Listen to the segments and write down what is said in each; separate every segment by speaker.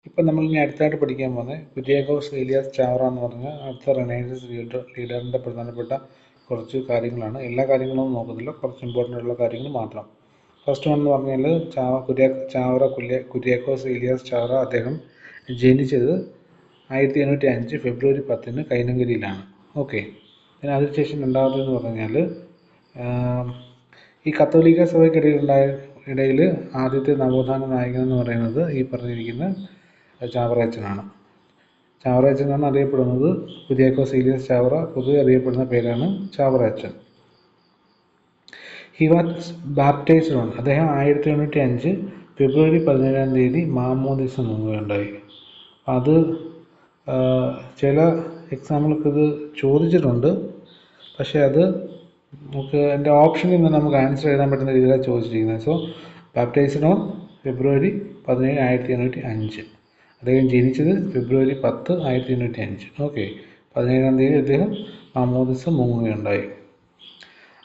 Speaker 1: ഇപ്പം നമ്മളിനി അടുത്തായിട്ട് പഠിക്കാൻ പോകുന്നത് കുര്യാക്കോസ് ഏലിയാസ് ചാവറ എന്ന് പറഞ്ഞ അടുത്ത റെനൈസൻസ് ലീഡറിൻ്റെ പ്രധാനപ്പെട്ട കുറച്ച് കാര്യങ്ങളാണ്. എല്ലാ കാര്യങ്ങളൊന്നും നോക്കുന്നില്ല, കുറച്ച് ഇമ്പോർട്ടൻ്റ് ആയിട്ടുള്ള കാര്യങ്ങൾ മാത്രം. ഫസ്റ്റ് വൺ എന്ന് പറഞ്ഞാൽ കുര്യാക്കോസ് ഏലിയാസ് ചാവറ അദ്ദേഹം ജനിച്ചത് 1805 ഫെബ്രുവരി 10 കൈനങ്കരിയിലാണ്. ഓക്കെ. പിന്നെ അതിനുശേഷം രണ്ടാമതെന്ന് പറഞ്ഞാൽ ഈ കത്തോലിക്ക സഭയ്ക്കിടയിൽ ആദ്യത്തെ നവോത്ഥാന നായകൻ എന്ന് പറയുന്നത് ഈ പറഞ്ഞിരിക്കുന്ന ചാവറയച്ചനാണ്. ചാവറയച്ചനാണ് അറിയപ്പെടുന്നത്. കുര്യാക്കോസ് ഏലിയാസ് ചാവറ പൊതുവെ അറിയപ്പെടുന്ന പേരാണ് ചാവറയച്ചൻ. ഹി വാസ് ബാപ്റ്റൈസ്ഡ് ഓൺ, അദ്ദേഹം 1805 ഫെബ്രുവരി 17 മാമോദിസ മുങ്ങുകയുണ്ടായി. അത് ചില എക്സാമ്പിൾക്ക് ഇത് ചോദിച്ചിട്ടുണ്ട്, പക്ഷേ അത് നമുക്ക് എൻ്റെ ഓപ്ഷനിൽ നിന്ന് നമുക്ക് ആൻസർ എഴുതാൻ പറ്റുന്ന രീതിയിലാണ് ചോദിച്ചിരിക്കുന്നത്. So baptised on February 17, 1805. അദ്ദേഹം ജനിച്ചത് ഫെബ്രുവരി 10, 1805. ഓക്കെ. 17 അദ്ദേഹം മാമോദിസ മുങ്ങുകയുണ്ടായി.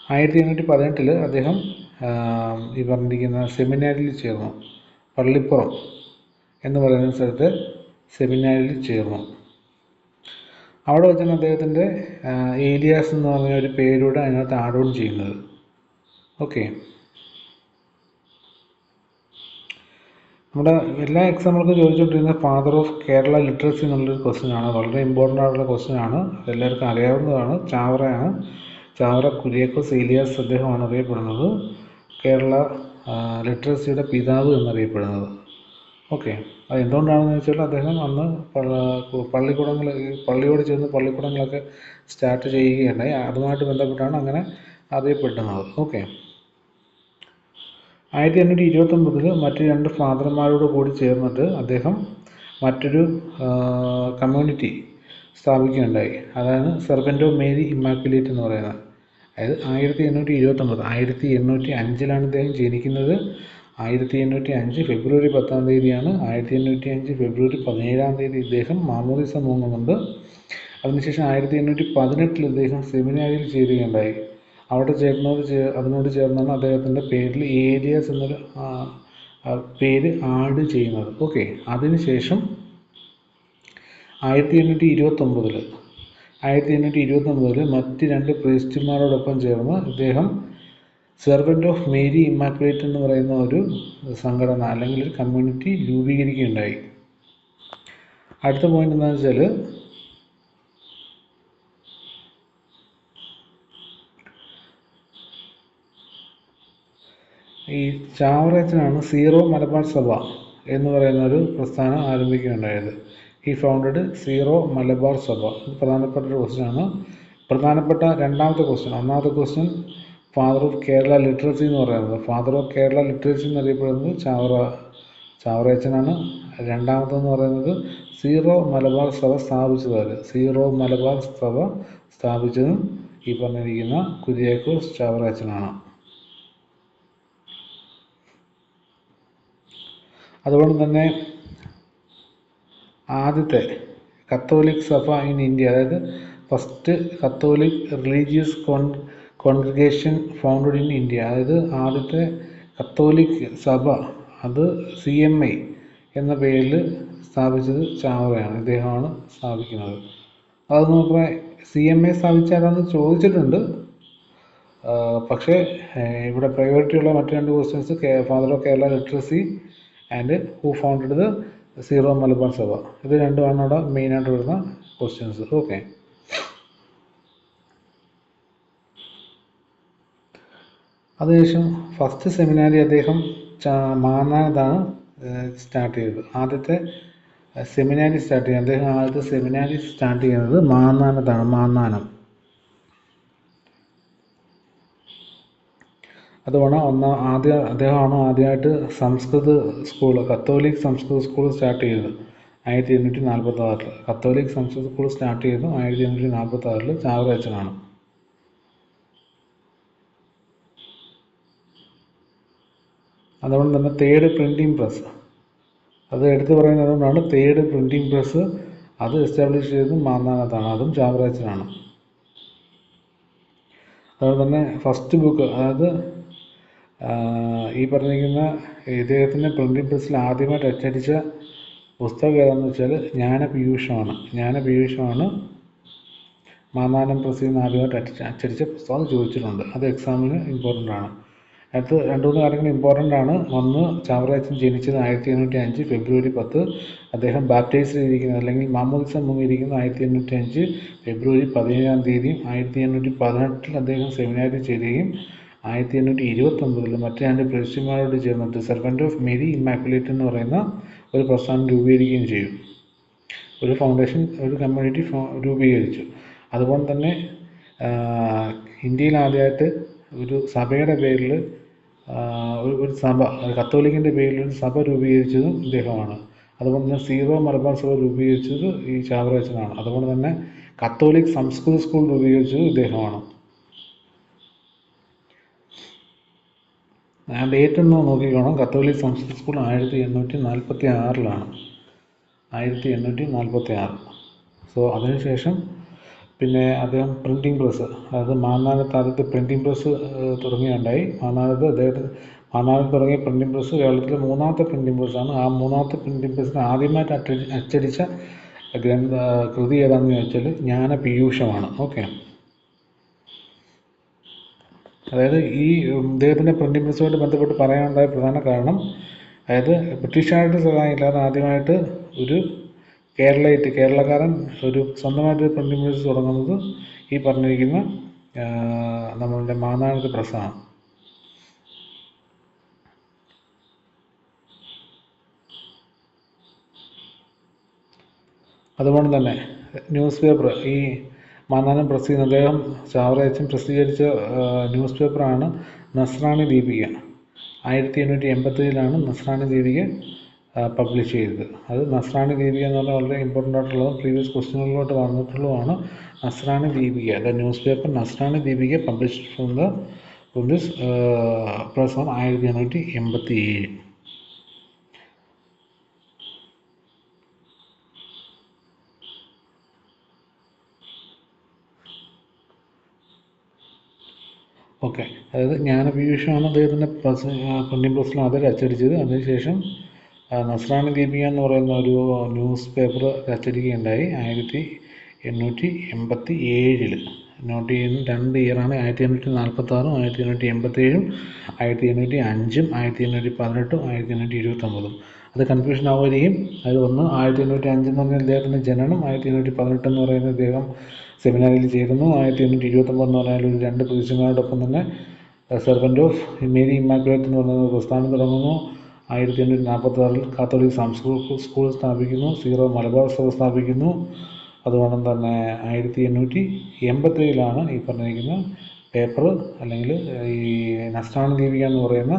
Speaker 1: 1818 അദ്ദേഹം ഈ പറഞ്ഞിരിക്കുന്ന സെമിനാരിയിൽ ചേർന്നു. പള്ളിപ്പുറം എന്ന് പറയുന്ന സ്ഥലത്ത് സെമിനാരിയിൽ ചേർന്നു. അവിടെ വെച്ചാണ് അദ്ദേഹത്തിൻ്റെ ഏലിയാസ് എന്ന് പറഞ്ഞ ഒരു പേരൂടെ അതിനകത്ത് ആഡ് ഓൺ ചെയ്യുന്നത്. ഓക്കെ. നമ്മുടെ എല്ലാ എക്സാമ്പിൾക്കും ചോദിച്ചുകൊണ്ടിരുന്ന ഫാദർ ഓഫ് കേരള ലിറ്ററസി എന്നുള്ളൊരു ക്വസ്റ്റ്യനാണ്. വളരെ ഇമ്പോർട്ടൻ്റ് ആയിട്ടുള്ള ക്വസ്റ്റ്യനാണ്. എല്ലാവർക്കും അറിയാവുന്നതാണ്. ചാവറയാണ്. ചാവറ കുര്യാക്കോസ് ഏലിയാസ് അദ്ദേഹമാണ് അറിയപ്പെടുന്നത് കേരള ലിറ്ററസിയുടെ പിതാവ് എന്നറിയപ്പെടുന്നത്. ഓക്കെ. അത് എന്തുകൊണ്ടാണെന്ന് വെച്ചാൽ അദ്ദേഹം അന്ന് പള്ളിയോട് ചേർന്ന് പള്ളിക്കൂടങ്ങളൊക്കെ സ്റ്റാർട്ട് ചെയ്യുകയുണ്ടായി. അതുമായിട്ട് ബന്ധപ്പെട്ടാണ് അങ്ങനെ അറിയപ്പെടുന്നത്. ഓക്കെ. 1829 മറ്റ് രണ്ട് ഫാദർമാരോട് കൂടി ചേർന്നിട്ട് അദ്ദേഹം മറ്റൊരു കമ്മ്യൂണിറ്റി സ്ഥാപിക്കുകയുണ്ടായി. അതാണ് സെർവൻ്റ് ഓഫ് മേരി ഇമ്മാക്കുലേറ്റ് എന്ന് പറയുന്നത്. അതായത് 1829, 1805 അദ്ദേഹം ജനിക്കുന്നത്. 1805 ഫെബ്രുവരി 10 1805 ഫെബ്രുവരി 17 ഇദ്ദേഹം മാമോദിസ മുങ്ങുന്നുണ്ട്. അതിനുശേഷം 1818 ഇദ്ദേഹം സെമിനാരിയിൽ ചേരുകയുണ്ടായി. അവിടെ അതിനോട് ചേർന്നാണ് അദ്ദേഹത്തിൻ്റെ പേരിൽ ഏലിയാസ് എന്നൊരു പേര് ആഡ് ചെയ്യുന്നത്. ഓക്കെ. അതിനുശേഷം 1829 മറ്റ് രണ്ട് പ്രീസ്റ്റുമാരോടൊപ്പം ചേർന്ന് ഇദ്ദേഹം സെർവൻ്റ് ഓഫ് മേരി ഇമ്മാക്കുലേറ്റ് എന്ന് പറയുന്ന ഒരു സംഘടന അല്ലെങ്കിൽ ഒരു കമ്മ്യൂണിറ്റി രൂപീകരിക്കുകയുണ്ടായി. അടുത്ത പോയിന്റ് എന്താണെന്ന് വെച്ചാൽ ഈ ചാവറയച്ചനാണ് സീറോ മലബാർ സഭ എന്ന് പറയുന്ന ഒരു പ്രസ്ഥാനം ആരംഭിക്കുകയുണ്ടായത്. ഈ ഫൗണ്ടഡ് സീറോ മലബാർ സഭ. ഇത് പ്രധാനപ്പെട്ട ഒരു ക്വസ്റ്റ്യനാണ്. പ്രധാനപ്പെട്ട രണ്ടാമത്തെ ക്വസ്റ്റ്യൻ. ഒന്നാമത്തെ question father of Kerala literacy എന്ന് പറയുന്നത്. ഫാദർ ഓഫ് കേരള ലിറ്ററസി എന്നറിയപ്പെടുന്നത് ചാവറയച്ചനാണ്. രണ്ടാമതെന്ന് പറയുന്നത് സീറോ മലബാർ സഭ സ്ഥാപിച്ചത്. സീറോ മലബാർ സഭ സ്ഥാപിച്ചതും ഈ പറഞ്ഞിരിക്കുന്ന കുര്യാക്കോസ് ചാവറയച്ചനാണ്. അതുകൊണ്ട് തന്നെ ആദ്യത്തെ കത്തോലിക് സഭ ഇൻ ഇന്ത്യ, അതായത് first Catholic religious congregation founded in India, അതായത് ആദ്യത്തെ കത്തോലിക് സഭ അത് CMI എന്ന പേരിൽ സ്ഥാപിച്ചത് ചാവറയാണ്. ഇദ്ദേഹമാണ് സ്ഥാപിക്കുന്നത്. അത് നോക്കുമ്പോൾ CMI സ്ഥാപിച്ചാരാന്ന് ചോദിച്ചിട്ടുണ്ട്. പക്ഷേ ഇവിടെ പ്രയോറിറ്റി ഉള്ള മറ്റു രണ്ട് questions father of Kerala literacy and who founded the zero Malabar സഭ. ഇത് രണ്ടുമാണ് അവിടെ മെയിനായിട്ട് വരുന്ന ക്വസ്റ്റ്യൻസ്. ഓക്കെ. അതിനുശേഷം ഫസ്റ്റ് സെമിനാരി അദ്ദേഹം മാന്നാനത്താണ് സ്റ്റാർട്ട് ചെയ്തത്. ആദ്യത്തെ സെമിനാരി സ്റ്റാർട്ട് ചെയ്യുന്നത് മാന്നാനത്താണ്. അതുകൊണ്ട് അദ്ദേഹമാണ് ആദ്യമായിട്ട് സംസ്കൃത സ്കൂൾ, കത്തോലിക് സംസ്കൃത സ്കൂൾ സ്റ്റാർട്ട് ചെയ്തത് 1846. കത്തോലിക് സംസ്കൃത സ്കൂൾ സ്റ്റാർട്ട് ചെയ്തത് 1846 ചാവറയച്ചനാണ്. അതുകൊണ്ട് തന്നെ തേർഡ് പ്രിൻറ്റിംഗ് പ്രസ്, അത് എടുത്തു പറയുന്നത് കൊണ്ടാണ് തേർഡ് പ്രിൻറ്റിംഗ് പ്രസ് അത് എസ്റ്റാബ്ലിഷ് ചെയ്തത് മാന്നാനത്താണ്. അതും ചാവറയച്ചനാണ്. അതുപോലെ തന്നെ ഫസ്റ്റ് ബുക്ക്, അതായത് ഈ പറഞ്ഞിരിക്കുന്ന ഇദ്ദേഹത്തിൻ്റെ പ്രിൻറ്റിംഗ് പ്രസ്സിൽ ആദ്യമായിട്ട് അച്ചടിച്ച പുസ്തകം ഏതാണെന്ന് വെച്ചാൽ ജ്ഞാനപീയൂഷമാണ് മാന്നാനം പ്രസിൽ നിന്ന് ആദ്യമായിട്ട് അച്ചടിച്ച പുസ്തകം ചോദിച്ചിട്ടുണ്ട്. അത് എക്സാമിന് ഇമ്പോർട്ടൻ്റ് ആണ്. അടുത്ത് 2-3 കാര്യങ്ങൾ ഇമ്പോർട്ടൻ്റ് ആണ്. ഒന്ന്, ചാവറയച്ചൻ ജനിച്ചത് 1805 ഫെബ്രുവരി 10. അദ്ദേഹം ബാപ്റ്റൈസ് ചെയ്തിരിക്കുന്നത് അല്ലെങ്കിൽ മാമോദിസ മുങ്ങിയിരിക്കുന്നത് 1805 ഫെബ്രുവരി 17-ാം തീയതിയും 1818 അദ്ദേഹം സെമിനാരിൽ ചേരുകയും 1829 മറ്റ് 2 പ്രവിശ്യമാരോട് ചേർന്നിട്ട് സെർവൻ്റ് ഓഫ് മേരി ഇമ്മാക്കുലേറ്റ് എന്ന് പറയുന്ന ഒരു പ്രസ്ഥാനം രൂപീകരിക്കുകയും ചെയ്യും. ഒരു ഫൗണ്ടേഷൻ, ഒരു കമ്മ്യൂണിറ്റി രൂപീകരിച്ചു. അതുപോലെ തന്നെ ഇന്ത്യയിൽ ആദ്യമായിട്ട് ഒരു സഭയുടെ പേരിൽ ഒരു സഭ, കത്തോലിക്കിൻ്റെ പേരിൽ ഒരു സഭ രൂപീകരിച്ചതും ഇദ്ദേഹമാണ്. അതുപോലെ തന്നെ സീറോ മലബാർ സഭ രൂപീകരിച്ചത് ഈ ചാവറയച്ചനാണ്. അതുപോലെ തന്നെ കത്തോലിക് സംസ്കൃത സ്കൂൾ രൂപീകരിച്ചത് ഇദ്ദേഹമാണ്. ഡേറ്റ് ഒന്ന് നോക്കിക്കോണം. കത്തോലിക് സംസ്കൃത സ്കൂൾ 1846-ലാണ്. 1846. സോ അതിനുശേഷം പിന്നെ അദ്ദേഹം പ്രിൻറ്റിംഗ് പ്രസ്, അതായത് മാന്നാനത്ത് ആദ്യത്തെ പ്രിൻറ്റിംഗ് പ്രസ് തുടങ്ങിയുണ്ടായി. മാന്നാനത്ത് തുടങ്ങിയ പ്രിൻറ്റിംഗ് പ്രസ് കേരളത്തിലെ 3ാമത്തെ പ്രിൻറ്റിംഗ് പ്രസ്സാണ്. ആ 3ാമത്തെ പ്രിൻറ്റിംഗ് പ്രസ്സിന് ആദ്യമായിട്ട് അച്ചടിച്ച കൃതി ഏതാണെന്ന് ചോദിച്ചാൽ ജ്ഞാനപീയൂഷമാണ്. ഓക്കെ, അതായത് ഈ ഇദ്ദേഹത്തിൻ്റെ പ്രിൻറ്റിംഗ് പ്രസ്സുമായിട്ട് ബന്ധപ്പെട്ട് പറയാനുണ്ടായ പ്രധാന കാരണം, അതായത് ബ്രിട്ടീഷുകാരുടെ സഹായമില്ലാതെ ആദ്യമായിട്ട് ഒരു കേരളക്കാരൻ ഒരു സ്വന്തമായിട്ട് പ്രിൻറ്റിംഗ് പ്രസ് തുടങ്ങുന്നത് ഈ പറഞ്ഞിരിക്കുന്ന നമ്മളുടെ മാന്നാനത്ത് പ്രസ്സാണ്. അതുകൊണ്ട് തന്നെ ന്യൂസ് പേപ്പർ, ഈ മാന്നാനം പ്രസ്സിൽ നിന്ന് അദ്ദേഹം ചാവറയച്ചൻ പ്രസിദ്ധീകരിച്ച ന്യൂസ് പേപ്പറാണ് നസ്രാണി ദീപിക. 1887-ലാണ് നസ്രാണി ദീപിക പബ്ലിഷ് ചെയ്തത്. അത് നസ്രാണി ദീപിക എന്ന് പറഞ്ഞാൽ വളരെ ഇമ്പോർട്ടൻ്റ് ആയിട്ടുള്ളതും പ്രീവിയസ് ക്വസ്റ്റ്യനുകളിലോട്ട് വന്നിട്ടുള്ളതുമാണ്. Nasrani Deepika, the newspaper Nasrani Deepika published from this press on 1887. Okay, അതായത് ജ്ഞാനപീയൂഷമാണ് അദ്ദേഹത്തിൻ്റെ പ്രിൻറ്റിംഗ് പ്രസ്സിൽ ആദ്യം അച്ചടിച്ചത്. അതിനുശേഷം നസ്രാണി ദീപിക എന്ന് പറയുന്ന ഒരു ന്യൂസ് പേപ്പർ അച്ചടിക്കുകയുണ്ടായി 1887. നോട്ട് ചെയ്യുന്ന 2 ഇയറാണ്, 1846, 1887, 1805, 1818, 1829. അത് കൺഫ്യൂഷൻ ആവുകയും, അത് 1805 എന്ന് പറഞ്ഞാൽ ഇദ്ദേഹത്തിൻ്റെ ജനനം, 1818 എന്ന് പറയുന്നത് ഇദ്ദേഹം സെമിനാരിയിൽ ചേരുന്നു, 1829 എന്ന് പറഞ്ഞാൽ ഒരു 2 പ്രവിശ്യമാരോടൊപ്പം തന്നെ സെർവൻ്റ് ഓഫ് മേരി ഇമ്മാക്കുലേറ്റ് എന്ന് പറയുന്ന പ്രസ്ഥാനം തുടങ്ങുന്നു. 1846 കാത്തോലിക് സംസ്കൃത സ്കൂൾ സ്ഥാപിക്കുന്നു, സീറോ മലബാർ സഭ സ്ഥാപിക്കുന്നു. അതുകൊണ്ട് തന്നെ 1887-ലാണ് ഈ പറഞ്ഞിരിക്കുന്ന പേപ്പർ അല്ലെങ്കിൽ ഈ നസ്രാണി ദീപിക എന്ന് പറയുന്ന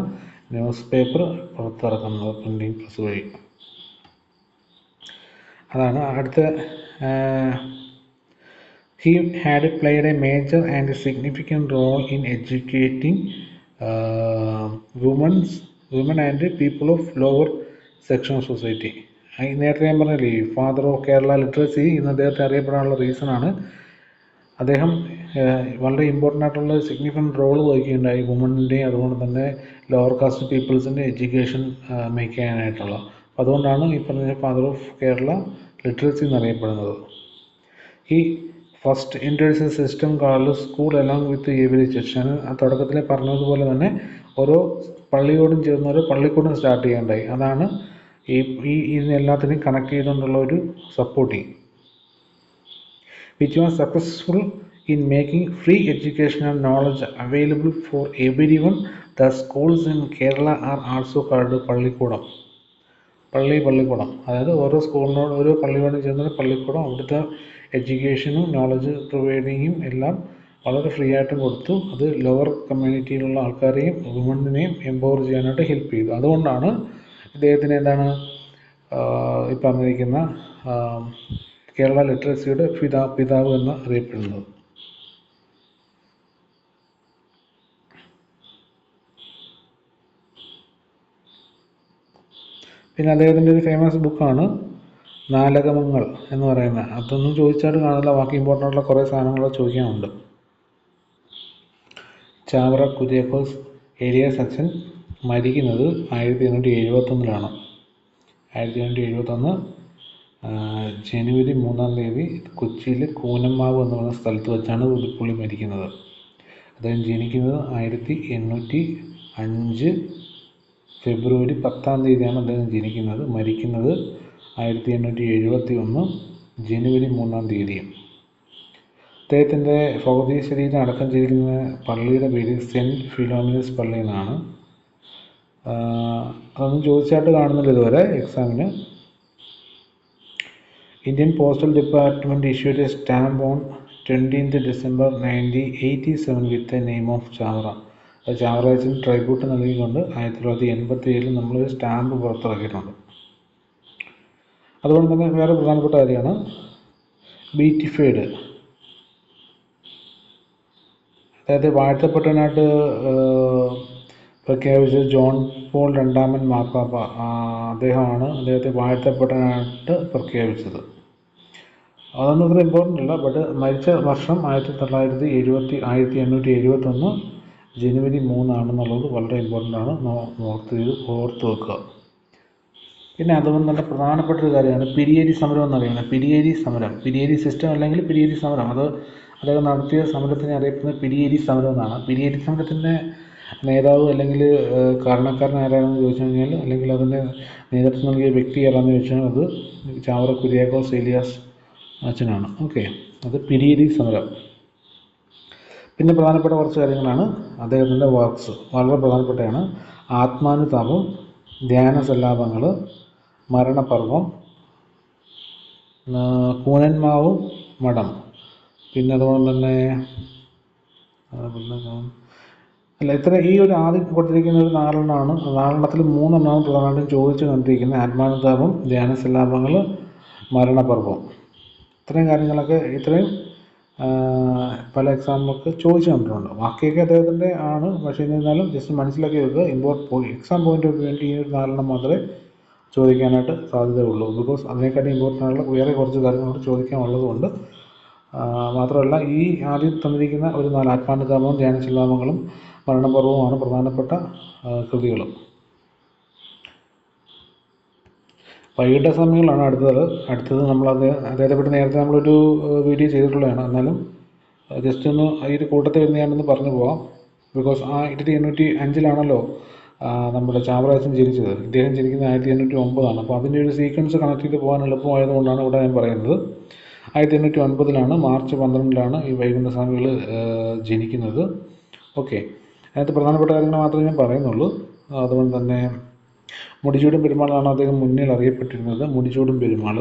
Speaker 1: ന്യൂസ് പേപ്പർ പുറത്തിറക്കുന്നത് പ്രിൻറ്റിംഗ് പ്രസ് വഴി. അതാണ് അടുത്ത. He had played a major and significant role in educating women and people of lower section of society. നേരത്തെ ഞാൻ പറഞ്ഞില്ലേ, ഫാദർ ഓഫ് കേരള ലിറ്ററസി എന്ന് അദ്ദേഹത്തെ അറിയപ്പെടാനുള്ള റീസണാണ് അദ്ദേഹം വളരെ ഇമ്പോർട്ടൻ്റ് ആയിട്ടുള്ള സിഗ്നിഫിക്കൻറ്റ് റോൾ വഹിക്കുകയുണ്ടായി വുമണിൻ്റെയും അതുകൊണ്ട് തന്നെ ലോവർ കാസ്റ്റ് പീപ്പിൾസിൻ്റെ എഡ്യൂക്കേഷൻ മേക്ക് ചെയ്യാനായിട്ടുള്ള. അപ്പോൾ അതുകൊണ്ടാണ് ഈ പറഞ്ഞ ഫാദർ ഓഫ് കേരള ലിറ്ററസി എന്നറിയപ്പെടുന്നത്. ഈ first introduce system called school along with every church. ഞാൻ തുടക്കത്തിൽ പറഞ്ഞതുപോലെ തന്നെ ഓരോ പള്ളിയോടും ചേർന്ന് ഓരോ പള്ളിക്കൂടം സ്റ്റാർട്ട് ചെയ്യേണ്ടായി. അതാണ് ഇതിനെല്ലാത്തിനെയും കണക്ട് ചെയ്തുകൊണ്ടുള്ള ഒരു supporting, which was successful in making free educational knowledge available for everyone. The schools in Kerala are also called പള്ളിക്കൂടം. അതായത് ഓരോ സ്കൂളിനോട് ഓരോ പള്ളിയോടും ചേർന്ന പള്ളിക്കൂടം അവിടുത്തെ എഡ്യൂക്കേഷനും നോളജ് പ്രൊവൈഡിങ്ങും എല്ലാം വളരെ ഫ്രീ ആയിട്ടും കൊടുത്തു. അത് ലോവർ കമ്മ്യൂണിറ്റിയിലുള്ള ആൾക്കാരെയും വുമണിനെയും എംപവർ ചെയ്യാനായിട്ട് ഹെൽപ്പ് ചെയ്തു. അതുകൊണ്ടാണ് ഇദ്ദേഹത്തിന് എന്താണ് ഈ പറഞ്ഞിരിക്കുന്ന കേരള ലിറ്ററസിയുടെ പിതാവ് എന്ന് അറിയപ്പെടുന്നത്. പിന്നെ അദ്ദേഹത്തിൻ്റെ ഒരു ഫേമസ് ബുക്കാണ് നാലഗമങ്ങൾ എന്ന് പറയുന്നത്. അതൊന്നും ചോദിച്ചാൽ കാണില്ല, ബാക്കി ഇമ്പോർട്ടൻ്റ് ആയിട്ടുള്ള കുറേ സാധനങ്ങൾ ചോദിക്കാനുണ്ട്. ചാവറ കുര്യാക്കോസ് ഏലിയാസ് അച്ഛൻ മരിക്കുന്നത് 1871-ലാണ്. 1771 ജനുവരി 3-ാം തീയതി കൊച്ചിയിൽ കൂനമ്മാവ് എന്ന് പറയുന്ന സ്ഥലത്ത് വെച്ചാണ് പുള്ളി മരിക്കുന്നത്. അദ്ദേഹം ജനിക്കുന്നത് 1805 ഫെബ്രുവരി 10-ാം തീയതിയാണ് അദ്ദേഹം ജനിക്കുന്നത്. മരിക്കുന്നത് 1871 ജനുവരി 3-ാം തീയതിയും. അദ്ദേഹത്തിൻ്റെ ഭൗതിക ശരീരം അടക്കം ചെയ്തിരിക്കുന്ന പള്ളിയുടെ പേര് സെൻറ്റ് ഫിലോമിനസ് പള്ളി എന്നാണ്. അതൊന്നും ചോദിച്ചായിട്ട് കാണുന്നില്ല ഇതുവരെ എക്സാമിന്. Indian postal department issued a stamp on 20th December 1987 with the name of Chavara. ചാവറയച്ചന് ട്രൈബ്യൂട്ട് നൽകിക്കൊണ്ട് 1987 നമ്മളൊരു സ്റ്റാമ്പ് പുറത്തിറക്കിയിട്ടുണ്ട്. അതുകൊണ്ട് തന്നെ വേറെ പ്രധാനപ്പെട്ട കാര്യമാണ് ബീറ്റിഫൈഡ്. അതായത് വാഴ്ത്തപ്പെട്ടവനായിട്ട് പ്രഖ്യാപിച്ചത് ജോൺ പോൾ രണ്ടാമൻ മാർപ്പാപ്പ. അദ്ദേഹമാണ് അദ്ദേഹത്തെ വാഴ്ത്തപ്പെട്ടവനായിട്ട് പ്രഖ്യാപിച്ചത്. അതൊന്നും അത്ര ഇമ്പോർട്ടൻ്റ് അല്ല. ബട്ട് മരിച്ച വർഷം 1871 ജനുവരി 3 ആണെന്നുള്ളത് വളരെ ഇമ്പോർട്ടൻ്റ് ആണ്. ഓർത്ത് വെക്കുക. പിന്നെ അതുകൊണ്ട് തന്നെ പ്രധാനപ്പെട്ട ഒരു കാര്യമാണ് പിരിയേരി സമരം എന്നറിയുന്നത്. പിരിയേരി സിസ്റ്റം അല്ലെങ്കിൽ പിരിയേരി സമരം, അത് അദ്ദേഹം നടത്തിയ സമരത്തിനെ അറിയപ്പെടുന്നത് പിരിയേരി സമരം എന്നാണ്. പിരിയേരി സമരത്തിൻ്റെ നേതാവ് അല്ലെങ്കിൽ കാരണക്കാരൻ ആരാണെന്ന് ചോദിച്ചു കഴിഞ്ഞാൽ, അല്ലെങ്കിൽ അതിൻ്റെ നേതൃത്വം നൽകിയ വ്യക്തി ആരാണെന്ന് ചോദിച്ചാൽ അത് ചാവറ കുര്യാക്കോസ് ഏലിയാസ് അച്ഛനാണ്. ഓക്കെ, അത് പിരിയേരി സമരം. പിന്നെ പ്രധാനപ്പെട്ട കുറച്ച് കാര്യങ്ങളാണ് അദ്ദേഹത്തിൻ്റെ വർക്ക്സ്, വളരെ പ്രധാനപ്പെട്ടതാണ്. ആത്മാനുതാപം, ധ്യാന സല്ലാപങ്ങൾ, മരണപർവം, കൂനന്മാവും മഠം. പിന്നെ അതുപോലെ തന്നെ ഈ ഒരു ആദ്യം കൊടുത്തിരിക്കുന്ന ഒരു 4 4 3 പ്രധാനമായിട്ടും ചോദിച്ചു കണ്ടിരിക്കുന്നത്. ആത്മാനുതാപം, ധ്യാന സല്ലാപങ്ങൾ, മരണപർവം. ഇത്രയും കാര്യങ്ങളൊക്കെ പല എക്സാമിലൊക്കെ ചോദിച്ചു കണ്ടിട്ടുണ്ട്. ബാക്കിയൊക്കെ അദ്ദേഹത്തിൻ്റെ ആണ്. പക്ഷേ എന്നിരുന്നാലും ജസ്റ്റ് മനസ്സിലാക്കി വെക്കുക. എക്സാം പോയിന്റ് ഓഫ് വേണ്ടി ഈ ഒരു 4 മാത്രമേ ചോദിക്കാനായിട്ട് സാധ്യതയുള്ളൂ. ബിക്കോസ് അതിനെക്കാട്ടി ഇമ്പോർട്ടൻ്റ് ആയിട്ടുള്ള വേറെ കുറച്ച് കാര്യങ്ങളോട് ചോദിക്കാനുള്ളതുകൊണ്ട്. മാത്രമല്ല, ഈ ആദ്യം തന്നിരിക്കുന്ന ഒരു 4 ആത്മാനുതാപവും ധ്യാനശിലാപങ്ങളും മരണപർവവുമാണ് പ്രധാനപ്പെട്ട കൃതികളും. വൈകിട്ട സമയങ്ങളാണ് അടുത്തത് നമ്മൾ അദ്ദേഹത്തെ പറ്റി നേരത്തെ നമ്മളൊരു വീഡിയോ ചെയ്തിട്ടുള്ളതാണ്. എന്നാലും ജസ്റ്റ് ഒന്ന് ഈ ഒരു കൂട്ടത്തിൽ വരുന്നതാണെന്ന് പറഞ്ഞു പോവാം. ബിക്കോസ് 1805 നമ്മുടെ ചാവറയച്ചൻ ജനിച്ചത്. ഇദ്ദേഹം ജനിക്കുന്നത് 1809. അപ്പോൾ അതിൻ്റെ ഒരു സീക്വൻസ് കണക്ട് ചെയ്ത് പോകാൻ എളുപ്പമായതുകൊണ്ടാണ് ഇവിടെ ഞാൻ പറയുന്നത്. 1809 മാർച്ച് 12 ഈ വൈകുണ്ഠസ്വാമികൾ ജനിക്കുന്നത്. ഓക്കെ, അതിനകത്ത് പ്രധാനപ്പെട്ട കാര്യങ്ങൾ മാത്രമേ ഞാൻ പറയുന്നുള്ളൂ. അതുകൊണ്ട് തന്നെ മുടിച്ചൂടും പെരുമാളാണ് അദ്ദേഹം മുന്നിൽ അറിയപ്പെട്ടിരുന്നത്. മുടിച്ചൂടും പെരുമാൾ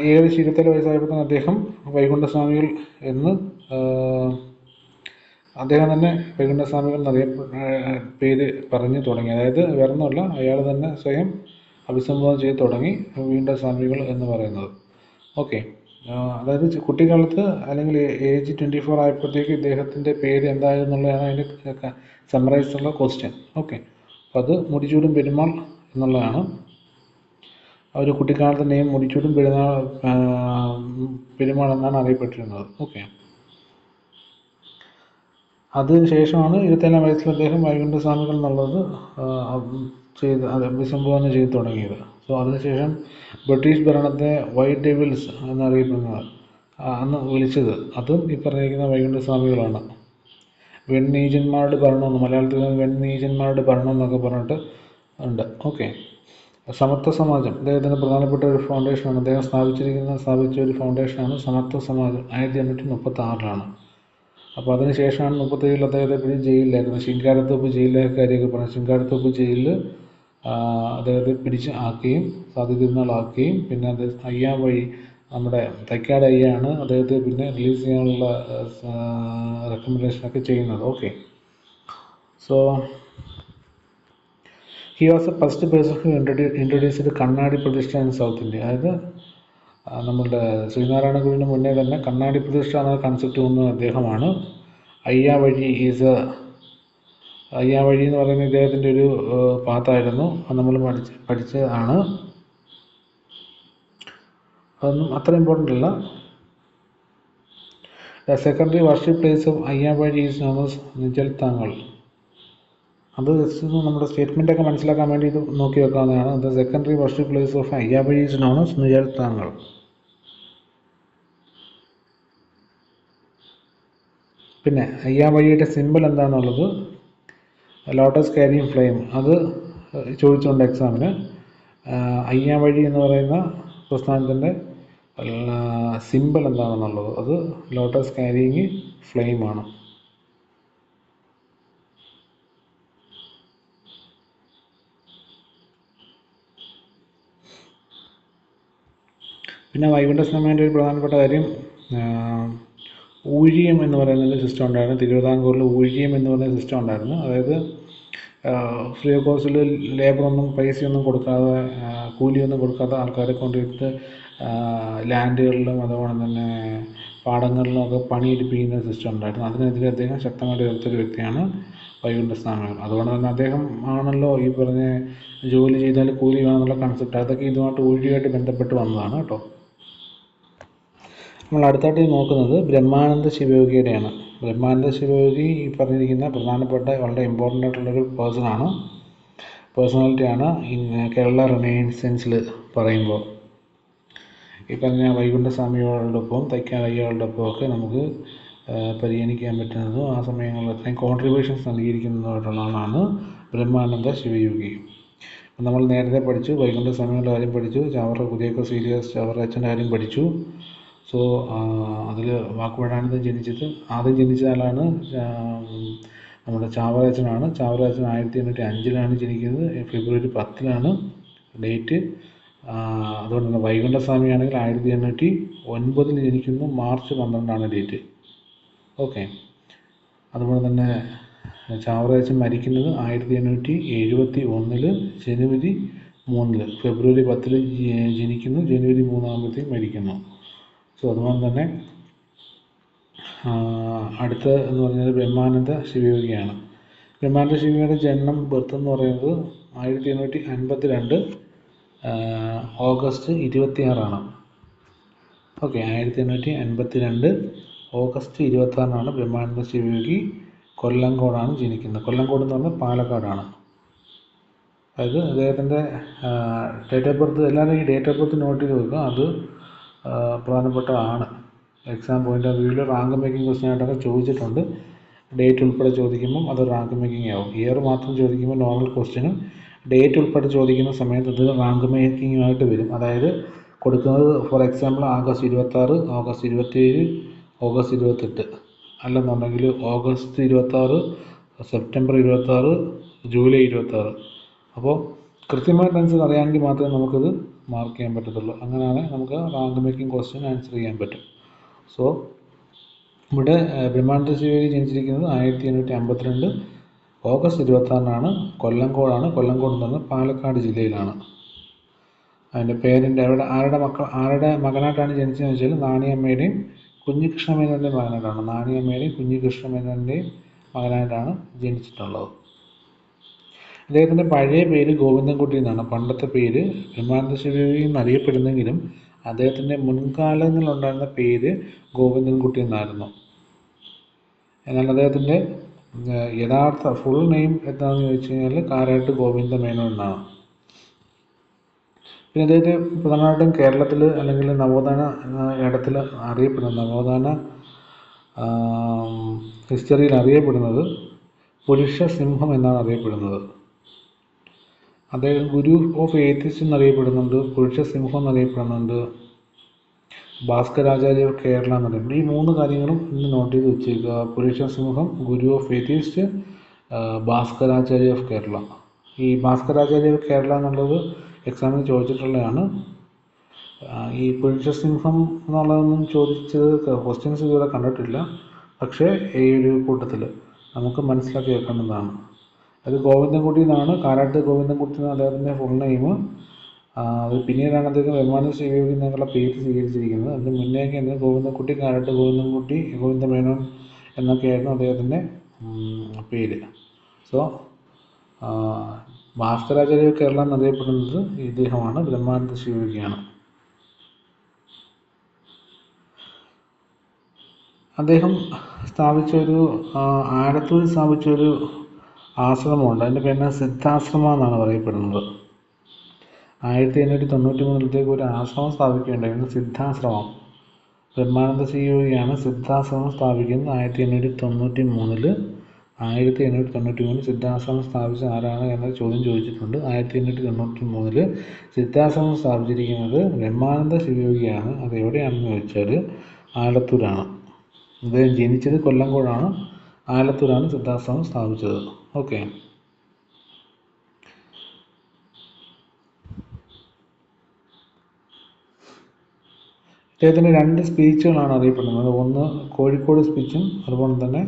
Speaker 1: ഏകദേശം 27 വയസ്സായപ്പോൾ തന്നെ അദ്ദേഹം വൈകുണ്ഠസ്വാമികൾ എന്ന് അദ്ദേഹം തന്നെ വൈകുണ്ഠസ്വാമികൾ പേര് പറഞ്ഞു തുടങ്ങി. അതായത് വേറൊന്നുമല്ല, അയാൾ തന്നെ സ്വയം അഭിസംബോധന ചെയ്ത് തുടങ്ങി വൈകുണ്ഠസ്വാമികൾ എന്ന് പറയുന്നത്. ഓക്കെ, അതായത് കുട്ടിക്കാലത്ത് അല്ലെങ്കിൽ ഏജ് 24 ആയപ്പോഴത്തേക്ക് ഇദ്ദേഹത്തിൻ്റെ പേര് എന്തായിരുന്നുള്ളതാണ് അതിൻ്റെ സമ്മറൈസുള്ള ക്വസ്റ്റ്യൻ. ഓക്കെ, അപ്പോൾ അത് മുടിച്ചൂടും പെരുമാൾ എന്നുള്ളതാണ്. ഒരു കുട്ടിക്കാലത്തെ നെയിം മുടിച്ചൂടും പെരുമാൾ എന്നാണ് അറിയപ്പെട്ടിരുന്നത്. ഓക്കെ, അതിനുശേഷമാണ് 27 വയസ്സിൽ അദ്ദേഹം വൈകുണ്ഠസ്വാമികൾ എന്നുള്ളത് അഭിസംബോധന ചെയ്ത് തുടങ്ങിയത്. സോ അതിനുശേഷം ബ്രിട്ടീഷ് ഭരണത്തെ വൈറ്റ് ഡെവിൾസ് എന്നറിയപ്പെടുന്നത് അന്ന് വിളിച്ചത് അതും ഈ പറഞ്ഞിരിക്കുന്ന വൈകുണ്ഠസ്വാമികളാണ്. വെണ്ണീചന്മാരുടെ ഭരണം, മലയാളത്തിൽ വെണ്ണീചന്മാരുടെ ഭരണം എന്നൊക്കെ പറഞ്ഞിട്ട് ഉണ്ട്. ഓക്കെ, സമത്വ സമാജം അദ്ദേഹത്തിൻ്റെ പ്രധാനപ്പെട്ട ഒരു ഫൗണ്ടേഷനാണ്. അദ്ദേഹം സ്ഥാപിച്ച ഒരു ഫൗണ്ടേഷനാണ് സമത്വ സമാജം. 1836. അപ്പോൾ അതിനുശേഷമാണ് 37 അദ്ദേഹത്തെ പിടിച്ച് ജയിലിലായിരുന്നു. ശിങ്കാരത്തോപ്പ് ജയിലിലേക്ക് കാര്യമൊക്കെ പറഞ്ഞു. ശിങ്കാരത്തോപ്പ് ജയിലിൽ അദ്ദേഹത്തെ പിടിച്ച് ആക്കുകയും സാധ്യതിരുന്നാളാക്കുകയും പിന്നെ അദ്ദേഹം അയ്യാ വഴി നമ്മുടെ തൈക്കാട് അയ്യാണ് അദ്ദേഹത്തെ പിന്നെ റിലീസ് ചെയ്യാനുള്ള റെക്കമെൻഡേഷനൊക്കെ ചെയ്യുന്നത്. Okay, so he was A first person who introduced കണ്ണാടി പ്രതിഷ്ഠ ഇൻ സൗത്ത് ഇന്ത്യ. അതായത് നമ്മളുടെ ശ്രീനാരായണ ഗുരുവിന് മുന്നേ തന്നെ കണ്ണാടി പ്രതിഷ്ഠ എന്ന കൺസെപ്റ്റ് കൊണ്ടുവന്ന അദ്ദേഹമാണ്. അയ്യാ വഴി എന്ന് പറയുന്ന ഇദ്ദേഹത്തിൻ്റെ ഒരു പാത്തായിരുന്നു. അത് നമ്മൾ പഠിച്ചതാണ്. അതൊന്നും അത്ര ഇമ്പോർട്ടൻ്റ് അല്ല. The secondary worship place of അയ്യാ വഴി ഈസ് നോൺ ആസ് നിജൽ താങ്കൾ. അത് ജസ്റ്റ് നമ്മുടെ സ്റ്റേറ്റ്മെൻറ്റൊക്കെ മനസ്സിലാക്കാൻ വേണ്ടി ഇത് നോക്കി വെക്കാവുന്നതാണ്. The secondary worship place of Ayyavazhi is known as Nizhalthangals. പിന്നെ അയ്യാവഴിയുടെ സിമ്പിൾ എന്താണെന്നുള്ളത് ലോട്ടസ് ക്യാരിങ് ഫ്ലെയിം, അത് ചോദിച്ചുകൊണ്ട് എക്സാമിന്. അയ്യാവഴി എന്ന് പറയുന്ന പ്രസ്ഥാനത്തിൻ്റെ സിമ്പിൾ എന്താണെന്നുള്ളത് അത് ലോട്ടസ് ക്യാരിങ് ഫ്ലെയിം ആണ്. പിന്നെ വൈകുണ്ഠസ്വാമിയുടെ ഒരു പ്രധാനപ്പെട്ട കാര്യം ഊഴിയം എന്ന് പറയുന്നൊരു സിസ്റ്റം ഉണ്ടായിരുന്നു. തിരുവിതാംകൂറിൽ ഊഴിയം എന്ന് പറയുന്ന സിസ്റ്റം ഉണ്ടായിരുന്നു. അതായത് ഫ്രീ ഓഫ് കോസ്റ്റിൽ ലേബറൊന്നും പൈസയൊന്നും കൊടുക്കാതെ കൂലിയൊന്നും കൊടുക്കാതെ ആൾക്കാരെ കൊണ്ടിട്ട് ലാൻഡുകളിലും അതുപോലെ തന്നെ പാടങ്ങളിലും ഒക്കെ പണിയെടുപ്പിക്കുന്ന സിസ്റ്റം ഉണ്ടായിരുന്നു. അതിനെതിരെ അദ്ദേഹം ശക്തമായിട്ട് എതിർത്തൊരു വ്യക്തിയാണ് വൈകുണ്ഠസ്വാമികൾ. അതുകൊണ്ട് തന്നെ അദ്ദേഹം ആണല്ലോ ഈ പറഞ്ഞ ജോലി ചെയ്താൽ കൂലി വേണമെന്നുള്ള കൺസെപ്റ്റ്, അതൊക്കെ ഇതുമായിട്ട് ഊഴിയുമായിട്ട് ബന്ധപ്പെട്ട് വന്നതാണ് കേട്ടോ. നമ്മൾ അടുത്തായിട്ട് നോക്കുന്നത് ബ്രഹ്മാനന്ദ ശിവയോഗിയുടെയാണ്. ബ്രഹ്മാനന്ദ ശിവയോഗി ഈ പറഞ്ഞിരിക്കുന്ന പ്രധാനപ്പെട്ട വളരെ ഇമ്പോർട്ടൻ്റ് ആയിട്ടുള്ളൊരു പേഴ്സണാലിറ്റിയാണ് കേരള റിനൈസൻസിൽ പറയുമ്പോൾ. ഈ പറഞ്ഞ വൈകുണ്ഠസ്വാമികളോടൊപ്പം തൈക്കാടയ്യകളോടൊപ്പം ഒക്കെ നമുക്ക് പരിഗണിക്കാൻ പറ്റുന്നതും ആ സമയങ്ങളിൽ അത്രയും കോൺട്രിബ്യൂഷൻസ് നൽകിയിരിക്കുന്നതായിട്ടുള്ള ആളാണ് ബ്രഹ്മാനന്ദ ശിവയോഗി. നമ്മൾ നേരത്തെ പഠിച്ചു, വൈകുണ്ഠസ്വാമികളുടെ കാര്യം പഠിച്ചു, ചാവറ കുര്യാക്കോസ് സീരിയസ് ചാവറയച്ചൻ്റെ കാര്യം പഠിച്ചു. സോ അതിൽ വാക്കുപടാനന്ദം ആദ്യം ജനിച്ച ആളാണ് നമ്മുടെ ചാവറയച്ചനാണ്. ചാവറയച്ചൻ 1805 ജനിക്കുന്നത്, ഫെബ്രുവരി 10 ഡേറ്റ്. അതുകൊണ്ട് തന്നെ വൈകുണ്ഠസ്വാമിയാണെങ്കിൽ 1809 ജനിക്കുന്നു, മാർച്ച് 12 ഡേറ്റ്. ഓക്കെ. അതുപോലെ തന്നെ ചാവറയച്ചൻ മരിക്കുന്നത് 1871 ജനുവരി 3, ഫെബ്രുവരി 10 ജനിക്കുന്നു, ജനുവരി 3 മരിക്കുന്നു. സോ അതുപോലെ തന്നെ അടുത്ത എന്ന് പറഞ്ഞാൽ ബ്രഹ്മാനന്ദ ശിവയോഗിയാണ്. ബ്രഹ്മാനന്ദ ശിവയോഗിയുടെ ജനനം ബർത്ത് എന്ന് പറയുന്നത് 1852 ഓഗസ്റ്റ് 26. ഓക്കെ, 1852 ഓഗസ്റ്റ് 26 ബ്രഹ്മാനന്ദ ശിവയോഗി കൊല്ലങ്കോടാണ് ജനിക്കുന്നത്. കൊല്ലങ്കോട് എന്ന് പറഞ്ഞാൽ പാലക്കാടാണ്. അതായത് അദ്ദേഹത്തിൻ്റെ ഡേറ്റ് ഓഫ് ബർത്ത്, എല്ലാവരും ഈ ഡേറ്റ് ഓഫ് ബർത്ത് നോട്ട് ചെയ്ത് വെക്കുക. അത് പ്രധാനപ്പെട്ടതാണ്. എക്സാം പോയിൻ്റ് ഓഫ് വ്യൂവിൽ റാങ്ക് മേക്കിംഗ് ക്വസ്റ്റ്യൻ ആയിട്ടൊക്കെ ചോദിച്ചിട്ടുണ്ട്. ഡേറ്റ് ഉൾപ്പെടെ ചോദിക്കുമ്പം അത് റാങ്ക് മേക്കിംഗ് ആവും. ഇയർ മാത്രം ചോദിക്കുമ്പോൾ നോർമൽ ക്വസ്റ്റ്യനും, ഡേറ്റ് ഉൾപ്പെടെ ചോദിക്കുന്ന സമയത്ത് അത് റാങ്ക് മേക്കിങ്ങുമായിട്ട് വരും. അതായത് കൊടുക്കുന്നത് for example August 26, August 27, August 28, അല്ലെന്നുണ്ടെങ്കിൽ ഓഗസ്റ്റ് 26, സെപ്റ്റംബർ 26, ജൂലൈ 26. അപ്പോൾ കൃത്യമായിട്ട് ആൻസർ അറിയാമെങ്കിൽ മാത്രമേ നമുക്കത് മാർക്ക് ചെയ്യാൻ പറ്റത്തുള്ളൂ. അങ്ങനെയാണ് നമുക്ക് റാങ്ക് മേക്കിംഗ് ക്വസ്റ്റ്യൻ ആൻസർ ചെയ്യാൻ പറ്റും. സോ ഇവിടെ ബ്രഹ്മാനന്ദ ശിവയോഗി ജനിച്ചിരിക്കുന്നത് 1852 ഓഗസ്റ്റ് 26 കൊല്ലങ്കോടാണ്. കൊല്ലങ്കോട് എന്ന് പറഞ്ഞാൽ പാലക്കാട് ജില്ലയിലാണ്. അതിൻ്റെ പേരൻ്റ് ആരുടെ മകനായിട്ടാണ് ജനിച്ചതെന്ന് വെച്ചാൽ നാണിയമ്മയുടെയും കുഞ്ഞികൃഷ്ണമേനോൻ്റെയും മകനായിട്ടാണ്. നാണിയമ്മയുടെയും കുഞ്ഞികൃഷ്ണമേനോൻ്റെയും മകനായിട്ടാണ് ജനിച്ചിട്ടുള്ളത്. അദ്ദേഹത്തിൻ്റെ പഴയ പേര് ഗോവിന്ദൻകുട്ടി എന്നാണ്. പണ്ടത്തെ പേര് ബ്രഹ്മാനന്ദ ശിവയോഗി എന്നറിയപ്പെടുന്നെങ്കിലും അദ്ദേഹത്തിൻ്റെ മുൻകാലങ്ങളിലുണ്ടായിരുന്ന പേര് ഗോവിന്ദൻകുട്ടി എന്നായിരുന്നു. എന്നാൽ അദ്ദേഹത്തിൻ്റെ യഥാർത്ഥ ഫുൾ നെയിം എന്താണെന്ന് ചോദിച്ചു കഴിഞ്ഞാൽ കാരാട്ട് ഗോവിന്ദ മേനോൻ എന്നാണ്. പിന്നെ അദ്ദേഹത്തെ പ്രധാനമായിട്ടും കേരളത്തിൽ അല്ലെങ്കിൽ നവോത്ഥാന ഇടത്തിൽ അറിയപ്പെടുന്നത്, നവോത്ഥാന ഹിസ്റ്ററിയിൽ അറിയപ്പെടുന്നത് പുരുഷ സിംഹം എന്നാണ് അറിയപ്പെടുന്നത്. അദ്ദേഹം ഗുരു ഓഫ് ഏത്തിസ്റ്റ് എന്നറിയപ്പെടുന്നുണ്ട്, പുരുഷ സിംഹം എന്നറിയപ്പെടുന്നുണ്ട്, ഭാസ്കരാചാര്യ ഓഫ് കേരള എന്നറിയപ്പെടുന്നു. ഈ 3 കാര്യങ്ങളും ഇന്ന് നോട്ട് ചെയ്ത് വെച്ചേക്കുക. പുരുഷ സിംഹം, guru of atheist, Bhaskaracharya of Kerala. ഈ ഭാസ്കരാചാര്യ ഓഫ് കേരള എന്നുള്ളത് എക്സാമിന് ചോദിച്ചിട്ടുള്ളതാണ്. ഈ പുരുഷ സിംഹം എന്നുള്ളതൊന്നും ചോദിച്ചത് ക്വസ്റ്റ്യൻസ് ഇതുവരെ കണ്ടിട്ടില്ല. പക്ഷേ ഈ ഒരു കൂട്ടത്തിൽ നമുക്ക് മനസ്സിലാക്കി വെക്കേണ്ടതാണ്. അത് ഗോവിന്ദൻകുട്ടി എന്നാണ്, കാരാട്ട് ഗോവിന്ദൻകുട്ടി എന്ന അദ്ദേഹത്തിൻ്റെ ഫുൾ നെയിം. അത് പിന്നീടാണ് അദ്ദേഹം ബ്രഹ്മാനന്ദ ശിവയോഗി എന്നുള്ള പേര് സ്വീകരിച്ചിരിക്കുന്നത്. അതിന് മുന്നേയൊക്കെ ആയിരുന്നു ഗോവിന്ദൻകുട്ടി, കാരാട്ട് ഗോവിന്ദൻകുട്ടി, ഗോവിന്ദ മേനോൻ എന്നൊക്കെയായിരുന്നു അദ്ദേഹത്തിൻ്റെ പേര്. സോ ഭാസ്കരാചാര്യ കേരള എന്നറിയപ്പെടുന്നത് ഇദ്ദേഹമാണ്, ബ്രഹ്മാനന്ദ ശിവയോഗിയാണ്. അദ്ദേഹം സ്ഥാപിച്ചൊരു ആലത്തൂരിൽ സ്ഥാപിച്ചൊരു ആശ്രമമുണ്ട്. അതിൻ്റെ പേരാണ് സിദ്ധാശ്രമം എന്നാണ് പറയപ്പെടുന്നത്. 1893 ഒരു ആശ്രമം സ്ഥാപിക്കുകയുണ്ടായിരുന്നു, സിദ്ധാശ്രമം. ബ്രഹ്മാനന്ദ ശിവയോഗിയാണ് സിദ്ധാശ്രമം സ്ഥാപിക്കുന്നത് 1893. 1893 സിദ്ധാശ്രമം സ്ഥാപിച്ച ആരാണ് എന്ന ചോദ്യം ചോദിച്ചിട്ടുണ്ട്. 1893 സിദ്ധാശ്രമം സ്ഥാപിച്ചിരിക്കുന്നത് ബ്രഹ്മാനന്ദ ശിവയോഗിയാണ്. അത് എവിടെയാണെന്ന് ചോദിച്ചാൽ ആലത്തൂരാണ്. അദ്ദേഹം ജനിച്ചത് കൊല്ലങ്കോടാണ്. ആലത്തൂരാണ് സിദ്ധാശ്രമം സ്ഥാപിച്ചത്. ഓക്കെ. ഇദ്ദേഹത്തിൻ്റെ 2 സ്പീച്ചുകളാണ് അറിയപ്പെടുന്നത്. ഒന്ന് കോഴിക്കോട് സ്പീച്ചും അതുപോലെ തന്നെ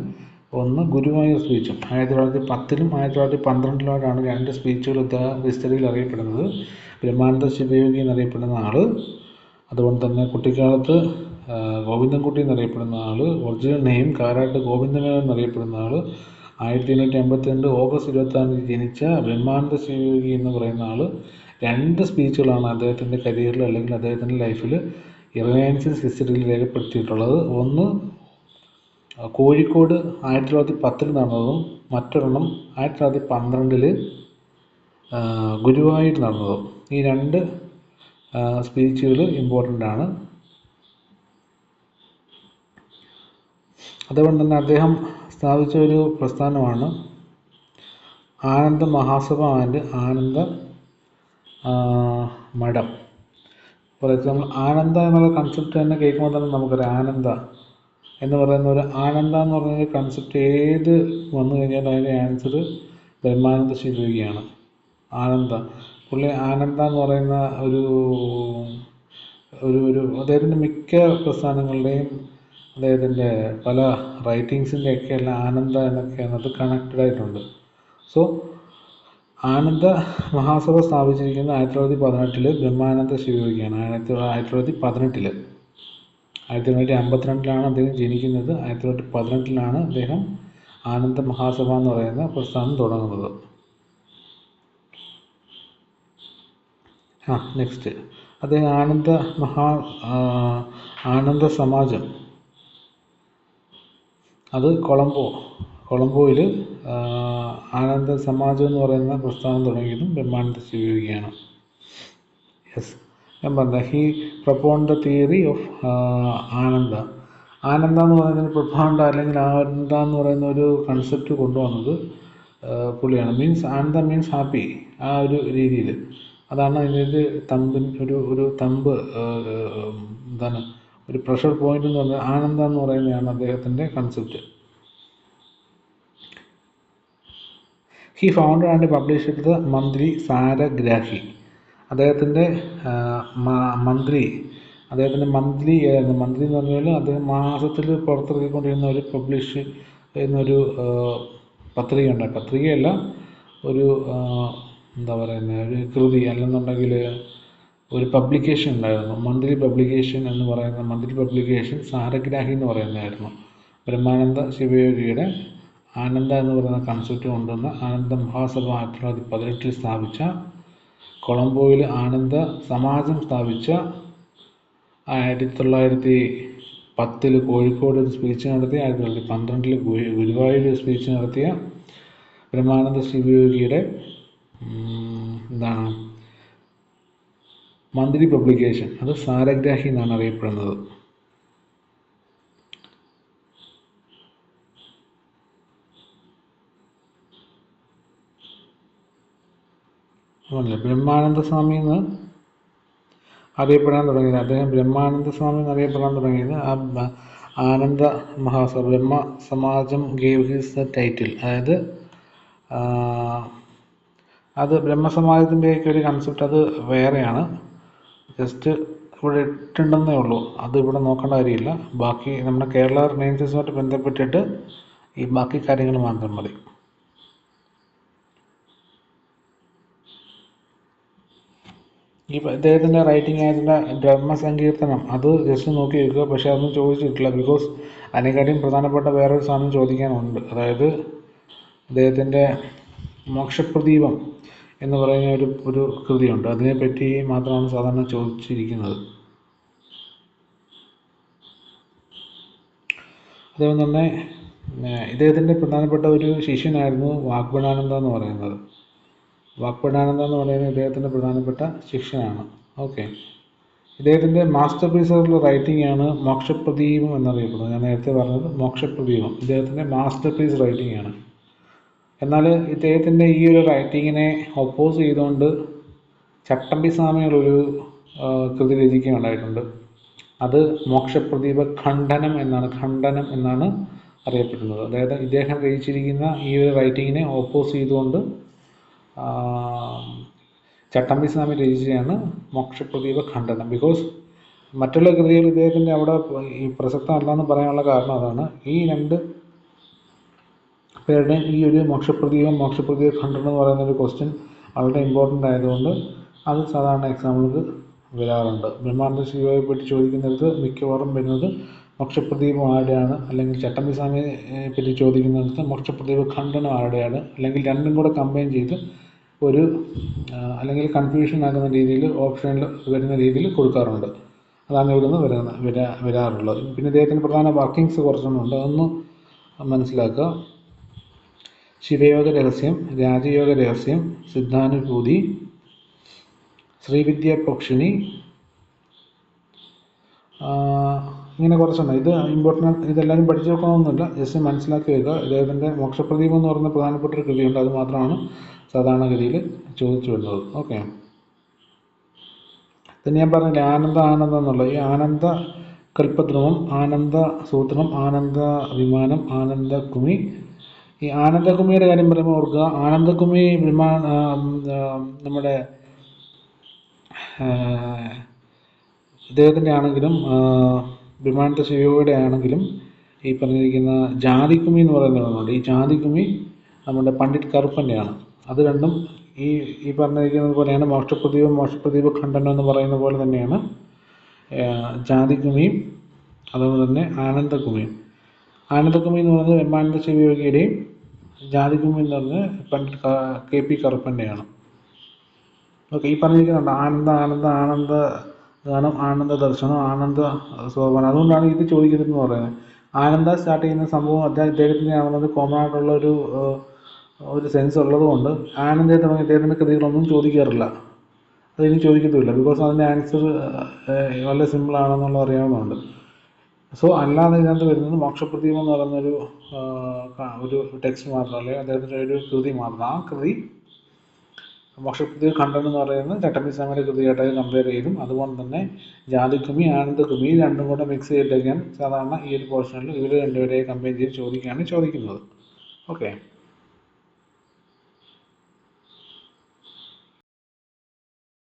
Speaker 1: ഒന്ന് ഗുരുവായൂർ സ്പീച്ചും. 1910-ലും 1912-ലുമായിട്ടാണ് 2 സ്പീച്ചുകൾ ഇദ്ദേഹം ഹിസ്റ്ററിയിൽ അറിയപ്പെടുന്നത്. ബ്രഹ്മാനന്ദ ശിവയോഗി എന്നറിയപ്പെടുന്ന ആൾ, അതുപോലെ തന്നെ കുട്ടിക്കാലത്ത് ഗോവിന്ദൻകുട്ടി എന്നറിയപ്പെടുന്ന ആൾ, ഒറിജിനൽ നെയിം കാരാട്ട് ഗോവിന്ദമേനോൻ എന്നറിയപ്പെടുന്ന ആൾ, 1852 ഓഗസ്റ്റ് 26 ജനിച്ച ബ്രഹ്മാനന്ദ ശിവയോഗി എന്ന് പറയുന്ന ആൾ. 2 സ്പീച്ചുകളാണ് അദ്ദേഹത്തിൻ്റെ കരിയറിൽ അല്ലെങ്കിൽ അദ്ദേഹത്തിൻ്റെ ലൈഫിൽ റിലയൻസ് ഹിസ്റ്ററിയിൽ രേഖപ്പെടുത്തിയിട്ടുള്ളത്. ഒന്ന് കോഴിക്കോട് 1910-ൽ നടന്നതും മറ്റൊരെണ്ണം 1912-ൽ ഗുരുവായൂർ നടന്നതും. ഈ 2 സ്പീച്ചുകൾ ഇമ്പോർട്ടൻ്റ് ആണ്. അതുകൊണ്ട് തന്നെ അദ്ദേഹം സ്ഥാപിച്ച ഒരു പ്രസ്ഥാനമാണ് ആനന്ദ മഹാസഭ ആൻഡ് ആനന്ദ മഠം. ഫോർ എക്സാമ്പിൾ, ആനന്ദ എന്നുള്ള കൺസെപ്റ്റ് തന്നെ കേൾക്കുമ്പോൾ തന്നെ നമുക്കറിയാം, ആനന്ദ എന്ന് പറയുന്ന ഒരു ആനന്ദ എന്ന് പറയുന്ന കൺസെപ്റ്റ് ഏത് വന്നു കഴിഞ്ഞാൽ അതിൻ്റെ ആൻസർ ബ്രഹ്മാനന്ദ ശിവയോഗിയാണ്. ആനന്ദ പുള്ളി ആനന്ദ എന്ന് പറയുന്ന ഒരു അദ്ദേഹത്തിൻ്റെ മിക്ക പ്രസ്ഥാനങ്ങളുടെയും അദ്ദേഹത്തിൻ്റെ പല റൈറ്റിങ്സിൻ്റെ ഒക്കെ എല്ലാം ആനന്ദ എന്നൊക്കെ അതിനകത്ത് കണക്റ്റഡ് ആയിട്ടുണ്ട്. സോ ആനന്ദ മഹാസഭ സ്ഥാപിച്ചിരിക്കുന്നത് 1918-ൽ ബ്രഹ്മാനന്ദ ശിവയോഗിയാണ്. 1918-ൽ 1952-ലാണ് അദ്ദേഹം ജനിക്കുന്നത്. 1918-ലാണ് അദ്ദേഹം ആനന്ദ മഹാസഭ എന്ന് പറയുന്ന പ്രസ്ഥാനം തുടങ്ങുന്നത്. നെക്സ്റ്റ് അദ്ദേഹം ആനന്ദ സമാജം, അത് കൊളംബോയിൽ ആനന്ദ സമാജം എന്ന് പറയുന്ന പ്രസ്ഥാനം തുടങ്ങിയതും ബ്രഹ്മാനന്ദ ശിവയോഗിയാണ്. യെസ്, ഞാൻ പറഞ്ഞ ഹി പ്രൊപ്പോണ്ട് ദ തിയറി ഓഫ് ആനന്ദ എന്ന് പറയുന്ന പ്രൊപ്പോണ്ട അല്ലെങ്കിൽ ആനന്ദ എന്ന് പറയുന്ന ഒരു കൺസെപ്റ്റ് കൊണ്ടുവന്നത് പുള്ളിയാണ്. ആനന്ദ മീൻസ് ഹാപ്പി, ആ ഒരു രീതിയിൽ. അതാണ് അതിൻ്റെ ഒരു തമ്പ് എന്താണ് ഒരു പ്രഷർ പോയിന്റ് എന്ന് പറഞ്ഞാൽ ആനന്ദ എന്ന് പറയുന്നതാണ് അദ്ദേഹത്തിൻ്റെ concept. He founded and published the monthly Saragrahi. അദ്ദേഹത്തിൻ്റെ മന്ത്ലി എന്ന് പറഞ്ഞാൽ അദ്ദേഹം മാസത്തിൽ പുറത്തിറക്കിക്കൊണ്ടിരുന്ന ഒരു പബ്ലിഷ് ചെയ്യുന്ന ഒരു പത്രികയല്ല, ഒരു എന്താ പറയുന്നത്, ഒരു കൃതി അല്ലെന്നുണ്ടെങ്കിൽ ഒരു പബ്ലിക്കേഷൻ ഉണ്ടായിരുന്നു. മന്ത്ലി പബ്ലിക്കേഷൻ സാരഗ്രാഹി എന്ന് പറയുന്നതായിരുന്നു. ബ്രഹ്മാനന്ദ ശിവയോഗിയുടെ ആനന്ദ എന്ന് പറയുന്ന കൺസെപ്റ്റ് കൊണ്ടുവന്ന ആനന്ദ മഹാസഭ 1918-ൽ സ്ഥാപിച്ച, കൊളംബോയിൽ ആനന്ദ സമാജം സ്ഥാപിച്ച, 1910-ൽ കോഴിക്കോട് ഒരു സ്പീച്ച് നടത്തിയ, 1912-ൽ ഗുരുവായൂർ ഒരു സ്പീച്ച് നടത്തിയ ബ്രഹ്മാനന്ദ ശിവയോഗിയുടെ മന്ത്ലി പബ്ലിക്കേഷൻ, അത് സാരഗ്രാഹി എന്നാണ് അറിയപ്പെടുന്നത്. ബ്രഹ്മാനന്ദ സ്വാമി എന്ന് അറിയപ്പെടാൻ തുടങ്ങിയത്, അദ്ദേഹം ബ്രഹ്മാനന്ദ സ്വാമി എന്നറിയപ്പെടാൻ തുടങ്ങിയത് ആനന്ദ മഹാസഭ ബ്രഹ്മ സമാജം ഗേവ് ഹിസ് ദ ടൈറ്റിൽ. അതായത് അത് ബ്രഹ്മസമാജത്തിൻ്റെയൊക്കെ ഒരു കൺസെപ്റ്റ് അത് വേറെയാണ്. ജസ്റ്റ് ഇവിടെ ഇട്ടുണ്ടെന്നേ ഉള്ളൂ, അത് ഇവിടെ നോക്കേണ്ട കാര്യമില്ല. ബാക്കി നമ്മുടെ കേരള റിലയൻസുമായിട്ട് ബന്ധപ്പെട്ടിട്ട് ഈ ബാക്കി കാര്യങ്ങൾ മാത്രം മതി. ഈ ഇദ്ദേഹത്തിൻ്റെ റൈറ്റിംഗ് ആയിട്ടുള്ള ബ്രഹ്മസങ്കീർത്തനം അത് ജസ്റ്റ് നോക്കി വെക്കുക. പക്ഷേ അതൊന്നും ചോദിച്ചിട്ടില്ല, ബിക്കോസ് അതിനെക്കാട്ടിയും പ്രധാനപ്പെട്ട വേറൊരു സാധനം ചോദിക്കാനുണ്ട്. അതായത് അദ്ദേഹത്തിൻ്റെ മോക്ഷപ്രദീപം എന്ന് പറയുന്ന ഒരു കൃതിയുണ്ട്, അതിനെപ്പറ്റി മാത്രമാണ് സാധാരണ ചോദിച്ചിരിക്കുന്നത്. അതുപോലെ തന്നെ ഇദ്ദേഹത്തിൻ്റെ പ്രധാനപ്പെട്ട ഒരു ശിഷ്യനായിരുന്നു വാഗ്ഭടാനന്ദ എന്ന് പറയുന്നത്. വാഗ്ഭടാനന്ദ എന്ന് പറയുന്നത് ഇദ്ദേഹത്തിൻ്റെ പ്രധാനപ്പെട്ട ശിഷ്യനാണ്. ഓക്കെ. ഇദ്ദേഹത്തിൻ്റെ മാസ്റ്റർ പീസായിട്ടുള്ള റൈറ്റിംഗ് ആണ് മോക്ഷപ്രദീപം എന്നറിയപ്പെടുന്നത്. ഞാൻ നേരത്തെ പറഞ്ഞത് മോക്ഷപ്രദീപം ഇദ്ദേഹത്തിൻ്റെ മാസ്റ്റർ പീസ് റൈറ്റിംഗ് ആണ്. എന്നാൽ ഇദ്ദേഹത്തിൻ്റെ ഈ ഒരു റൈറ്റിങ്ങിനെ ഒപ്പോസ് ചെയ്തുകൊണ്ട് ചട്ടമ്പി സ്വാമികളൊരു കൃതി രചിക്കുകയുണ്ടായിട്ടുണ്ട്. അത് മോക്ഷപ്രദീപ ഖണ്ഡനം എന്നാണ് അറിയപ്പെടുന്നത്. അതായത് ഇദ്ദേഹം രചിച്ചിരിക്കുന്ന ഈ ഒരു റൈറ്റിങ്ങിനെ ഓപ്പോസ് ചെയ്തുകൊണ്ട് ചട്ടമ്പി സ്വാമി രചിച്ചതാണ് മോക്ഷപ്രദീപ ഖണ്ഡനം. ബിക്കോസ് മറ്റുള്ള കൃതികൾ ഇദ്ദേഹത്തിൻ്റെ അവിടെ ഈ പ്രസക്തമല്ലെന്ന് പറയാനുള്ള കാരണം അതാണ്. ഈ രണ്ട് പേരുടെ ഈ ഒരു മോക്ഷപ്രദീപ ഖണ്ഡനം എന്ന് പറയുന്ന ഒരു ക്വസ്റ്റ്യൻ വളരെ ഇമ്പോർട്ടൻ്റ് ആയതുകൊണ്ട് അത് സാധാരണ എക്സാമ്പിൾക്ക് വരാറുണ്ട്. ബ്രഹ്മാനന്ദ ശിവയെ പറ്റി ചോദിക്കുന്നിടത്ത് മിക്കവാറും വരുന്നത് മോക്ഷപ്രദീപം ആരുടെയാണ്, അല്ലെങ്കിൽ ചട്ടമ്പി സ്വാമിയെ പറ്റി ചോദിക്കുന്നിടത്ത് മോക്ഷപ്രദീപ ഖണ്ഡനം ആരുടെയാണ്, അല്ലെങ്കിൽ രണ്ടും കൂടെ കമ്പൈൻ ചെയ്ത് ഒരു അല്ലെങ്കിൽ കൺഫ്യൂഷൻ ആകുന്ന രീതിയിൽ ഓപ്ഷനിൽ വരുന്ന രീതിയിൽ കൊടുക്കാറുണ്ട്. അതാണ് ഇവിടുന്ന് വരാറുള്ളത്. പിന്നെ ഇദ്ദേഹത്തിൻ്റെ പ്രധാന വർക്കിങ്സ് കുറച്ചൊന്നുണ്ട്, അതൊന്ന് മനസ്സിലാക്കുക. ശിവയോഗ രഹസ്യം, രാജയോഗ രഹസ്യം, സിദ്ധാനുഭൂതി, ശ്രീവിദ്യ പക്ഷിണി, ഇങ്ങനെ കുറച്ചുണ്ട്. ഇത് ഇമ്പോർട്ടൻ്റ്, ഇതെല്ലാവരും പഠിച്ചു വെക്കണമെന്നില്ല, ജസ്റ്റ് മനസ്സിലാക്കി വെക്കുക. ഇദ്ദേഹത്തിൻ്റെ മോക്ഷപ്രദീപം എന്ന് പറയുന്ന പ്രധാനപ്പെട്ട ഒരു കൃതിയുണ്ട്, അത് മാത്രമാണ് സാധാരണഗതിയിൽ ചോദിച്ചു വരുന്നത്. ഓക്കെ. പിന്നെ ഞാൻ പറഞ്ഞില്ലേ ആനന്ദം എന്നുള്ളത്, ഈ ആനന്ദ കൽപ്പദ്രുമം, ആനന്ദ സൂത്രം, ആനന്ദ വിമാനം, ആനന്ദകുമി. ഈ ആനന്ദകുമിയുടെ കാര്യം പറയുമ്പോൾ ഓർക്കുക, ആനന്ദകുമി നമ്മുടെ ഇദ്ദേഹത്തിൻ്റെ ആണെങ്കിലും വിമാനത്ത ശിവയുടെ ആണെങ്കിലും ഈ പറഞ്ഞിരിക്കുന്ന ജാതിക്കുമി എന്ന് പറയുന്നതുകൊണ്ട് ഈ ജാതിക്കുമി നമ്മുടെ പണ്ഡിറ്റ് കറുപ്പൻ്റെയാണ്. അത് രണ്ടും ഈ പറഞ്ഞിരിക്കുന്നത് പോലെയാണ്. മോക്ഷപ്രദീപ ഖണ്ഡനം എന്ന് പറയുന്ന പോലെ തന്നെയാണ് ജാതിക്കുമിയും അതുപോലെ തന്നെ ആനന്ദകുമിയും. ആനന്ദകുമി എന്ന് പറയുന്നത് ബ്രഹ്മാനന്ദ ശിവയോഗിയുടെയും ജാതിക്കുമി എന്ന് പറഞ്ഞത് പണ്ഡിറ്റ് KP കറുപ്പൻ്റെയാണ്. ഓക്കെ. ഈ പറഞ്ഞിരിക്കുന്നുണ്ട് ആനന്ദ ഗാനം, ആനന്ദ ദർശനം, ആനന്ദ സോപാനം. അതുകൊണ്ടാണ് ഇത് ചോദിക്കുന്നതെന്ന് പറയുന്നത്. ആനന്ദ സ്റ്റാർട്ട് ചെയ്യുന്ന സംഭവം അദ്ദേഹത്തിൻ്റെ ആണെന്നത് കോമൺ ആയിട്ടുള്ള ഒരു സെൻസ് ഉള്ളതുകൊണ്ട് ആനന്ദത്തെ തുടങ്ങി ഇദ്ദേഹത്തിൻ്റെ കൃതികളൊന്നും ചോദിക്കാറില്ല, അതിന് ചോദിക്കത്തുമില്ല. ബിക്കോസ് അതിൻ്റെ ആൻസർ വളരെ സിമ്പിളാണെന്നുള്ളത് അറിയാവുന്നതുകൊണ്ട്. സോ അല്ലാതെ ഇതിനകത്ത് വരുന്നത് മോക്ഷപ്രദീപം എന്ന് പറയുന്നൊരു ഒരു ടെക്സ്റ്റ് മാത്രമല്ല, അദ്ദേഹത്തിൻ്റെ ഒരു കൃതി മാത്രം. ആ കൃതി മോക്ഷപ്രദീപ ഖണ്ഡനം എന്ന് പറയുന്നത് ചട്ടമ്പി സ്വാമിയുടെ കൃതിയായിട്ട് കമ്പയർ ചെയ്തും, അതുപോലെ തന്നെ ജാതിക്കുമി, ആനന്ദകുമി രണ്ടും കൂടെ മിക്സ് ചെയ്തിട്ടൊക്കെയാണ് സാധാരണ ഈ ഒരു പോർഷനിൽ ഇവർ രണ്ടുപേരെയും കമ്പയർ ചെയ്ത് ചോദിക്കുകയാണ് ചോദിക്കുന്നത്. ഓക്കെ.